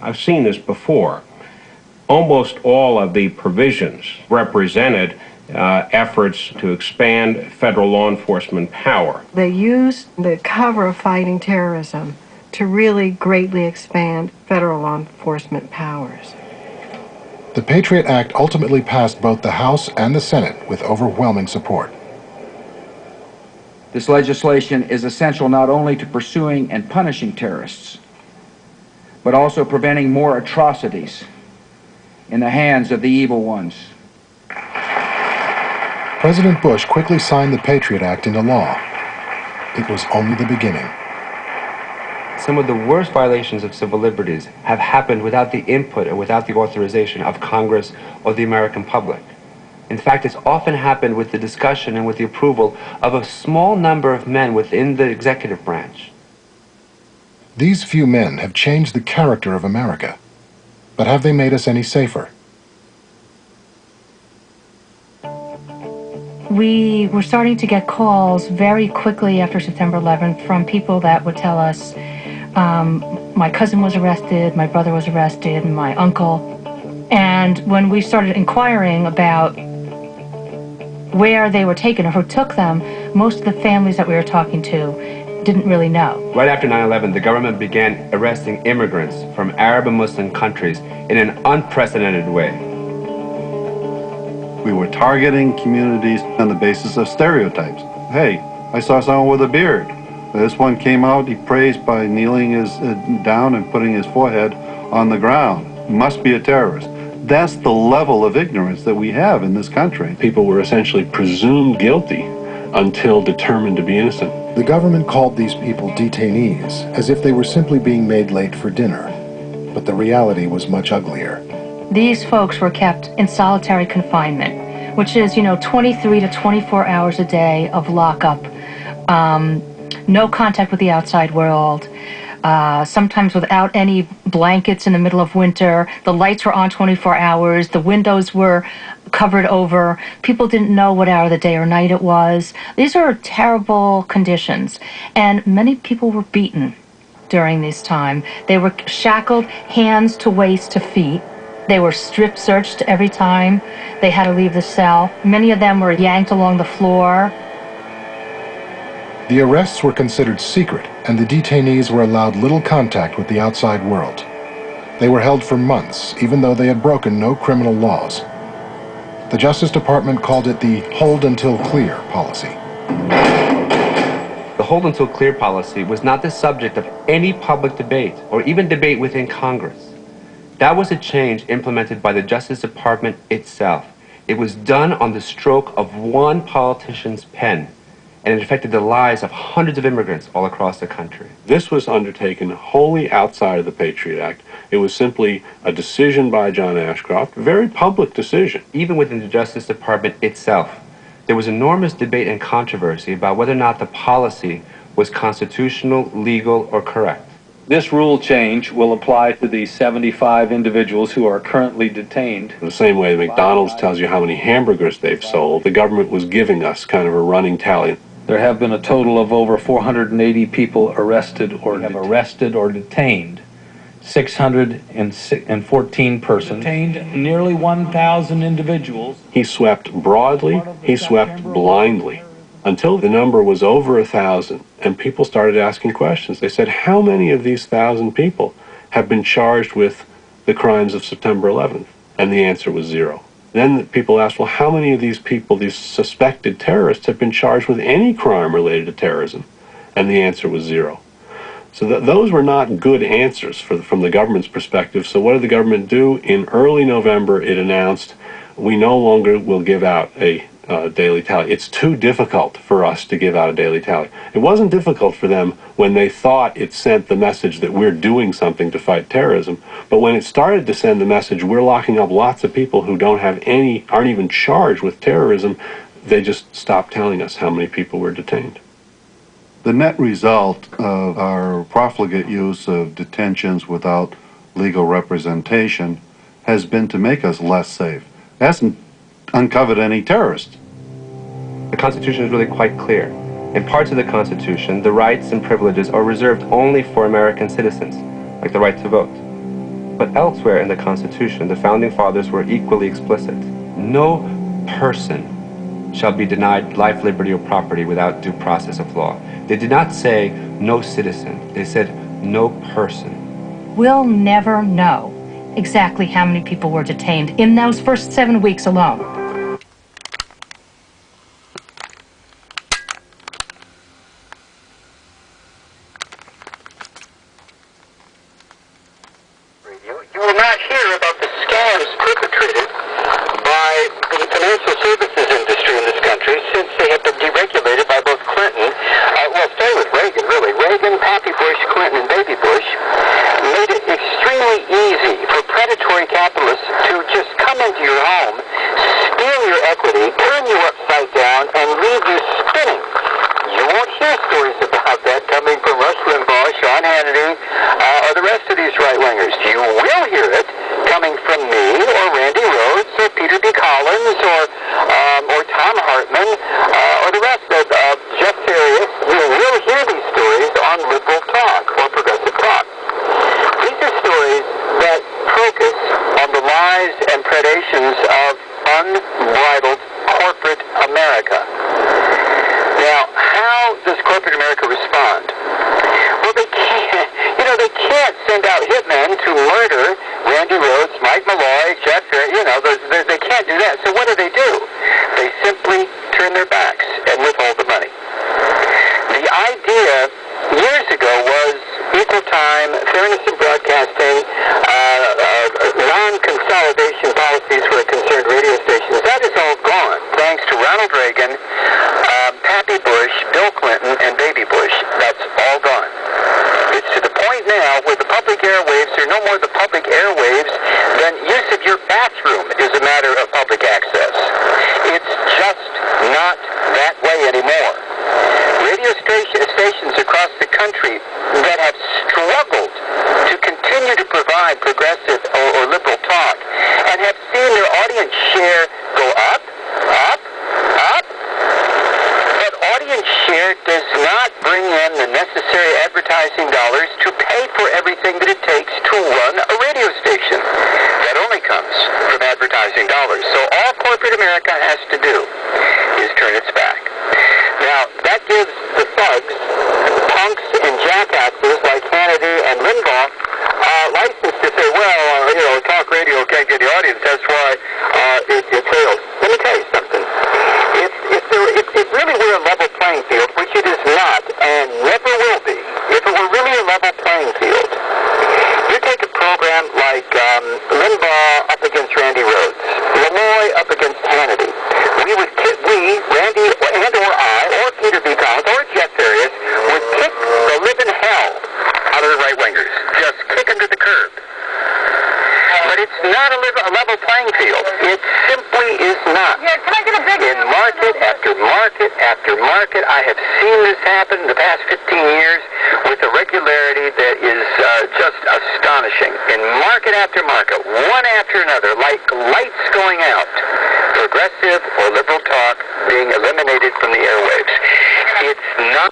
I've seen this before. Almost all of the provisions represented efforts to expand federal law enforcement power. They used the cover of fighting terrorism to really greatly expand federal law enforcement powers. The Patriot Act ultimately passed both the House and the Senate with overwhelming support. This legislation is essential not only to pursuing and punishing terrorists, but also preventing more atrocities in the hands of the evil ones. President Bush quickly signed the Patriot Act into law. It was only the beginning. Some of the worst violations of civil liberties have happened without the input or without the authorization of Congress or the American public. In fact, it's often happened with the discussion and with the approval of a small number of men within the executive branch. These few men have changed the character of America. But have they made us any safer? We were starting to get calls very quickly after September 11th from people that would tell us, my cousin was arrested, my brother was arrested, and my uncle. And when we started inquiring about where they were taken or who took them, most of the families that we were talking to didn't really know. Right after 9/11, the government began arresting immigrants from Arab and Muslim countries in an unprecedented way. We were targeting communities on the basis of stereotypes. Hey, I saw someone with a beard. This one came out, he prays by kneeling down and putting his forehead on the ground. Must be a terrorist. That's the level of ignorance that we have in this country. People were essentially presumed guilty until determined to be innocent. The government called these people detainees, as if they were simply being made late for dinner. But the reality was much uglier. These folks were kept in solitary confinement, which is, 23 to 24 hours a day of lockup, no contact with the outside world, sometimes without any blankets in the middle of winter. The lights were on 24 hours. The windows were covered over. People didn't know what hour of the day or night it was. These are terrible conditions. And many people were beaten during this time. They were shackled hands to waist to feet. They were strip searched every time they had to leave the cell. Many of them were yanked along the floor. The arrests were considered secret, and the detainees were allowed little contact with the outside world. They were held for months, even though they had broken no criminal laws. The Justice Department called it the hold until clear policy. The hold until clear policy was not the subject of any public debate or even debate within Congress. That was a change implemented by the Justice Department itself. It was done on the stroke of one politician's pen, and it affected the lives of hundreds of immigrants all across the country. This was undertaken wholly outside of the Patriot Act. It was simply a decision by John Ashcroft, a very public decision. Even within the Justice Department itself, there was enormous debate and controversy about whether or not the policy was constitutional, legal, or correct. This rule change will apply to the 75 individuals who are currently detained. In the same way McDonald's tells you how many hamburgers they've sold, the government was giving us kind of a running tally. There have been a total of over 480 people arrested or detained. 614 persons. Detained nearly 1,000 individuals. He swept broadly, he swept blindly, until the number was over 1,000, and people started asking questions. They said, how many of these 1,000 people have been charged with the crimes of September 11th? And the answer was 0. Then people asked, well, how many of these people, these suspected terrorists, have been charged with any crime related to terrorism? And the answer was 0. So those were not good answers from the government's perspective. So what did the government do? In early November, it announced, we no longer will give out a daily tally. It's too difficult for us to give out a daily tally. It wasn't difficult for them when they thought it sent the message that we're doing something to fight terrorism, but when it started to send the message we're locking up lots of people who aren't even charged with terrorism, they just stopped telling us how many people were detained. The net result of our profligate use of detentions without legal representation has been to make us less safe. It hasn't uncovered any terrorists. The Constitution is really quite clear. In parts of the Constitution, the rights and privileges are reserved only for American citizens, like the right to vote. But elsewhere in the Constitution, the Founding Fathers were equally explicit. No person shall be denied life, liberty, or property without due process of law. They did not say no citizen. They said no person. We'll never know exactly how many people were detained in those first 7 weeks alone. You will not hear about the scams perpetrated by the financial services industry in this country since they have been deregulated by both Clinton, stay with Reagan, really. Reagan, Pappy Bush, Clinton, and Baby Bush made it extremely easy for predatory capitalists to just come into your home, steal your equity, turn you upside down, and leave you spinning. You won't hear stories about that coming from Rush Limbaugh, Sean Hannity, or the rest of these right-wingers. You will hear it coming from me, or Randy Rhoads, or Peter B. Collins, or Tom Hartman, or the rest of Jeff Farias. You will hear these stories on liberal talk or progressive talk. These are stories that focus on the lies and predations of unbridled corporate America. Now, how does corporate America respond? Well, they can't send out hitmen to murder Randy Rhoads, Mike Malloy, Jeff, they can't do that. So what do? They simply turn their backs and withhold the money. The idea years ago was equal time, fairness in broadcasting, non-consolidation policies for concerned radio stations. That is all gone, thanks to Ronald Reagan, Pappy Bush, Bill Clinton, and Baby Bush. That's all gone. It's to the point now where the public airwaves are no more the public airwaves than use of your bathroom is a matter of public access. It's just not that way anymore. Radio stations across the country that have struggled to continue to provide progressive or liberal talk and have seen their audience share go up, but audience share does not bring in the necessary advertising dollars to pay for everything that it takes to run a radio station. That only comes from advertising dollars. So all corporate America has to do is turn its back. Now, that gives the thugs, punks, and jackasses like Hannity and Limbaugh license to say, talk radio can't get the audience. That's why it fails. Let me tell you something. If really were a level playing field, which it is not and never will be, if it were really a level playing field, you take a program like Limbaugh up against Randy Rhoads, Malloy up against Hannity. Randy, and/or I, or Peter B. Collins, or Jeff Farias, would kick the living hell out of the right-wingers. Just kick them to the curb. But it's not a level playing field. It simply is not. Yeah, can I get a big... In market after market after market, I have seen this happen in the past 15 years with a regularity that is just astonishing. In market after market, one after another, like lights going out, progressive or liberal talk being eliminated from the airwaves. It's not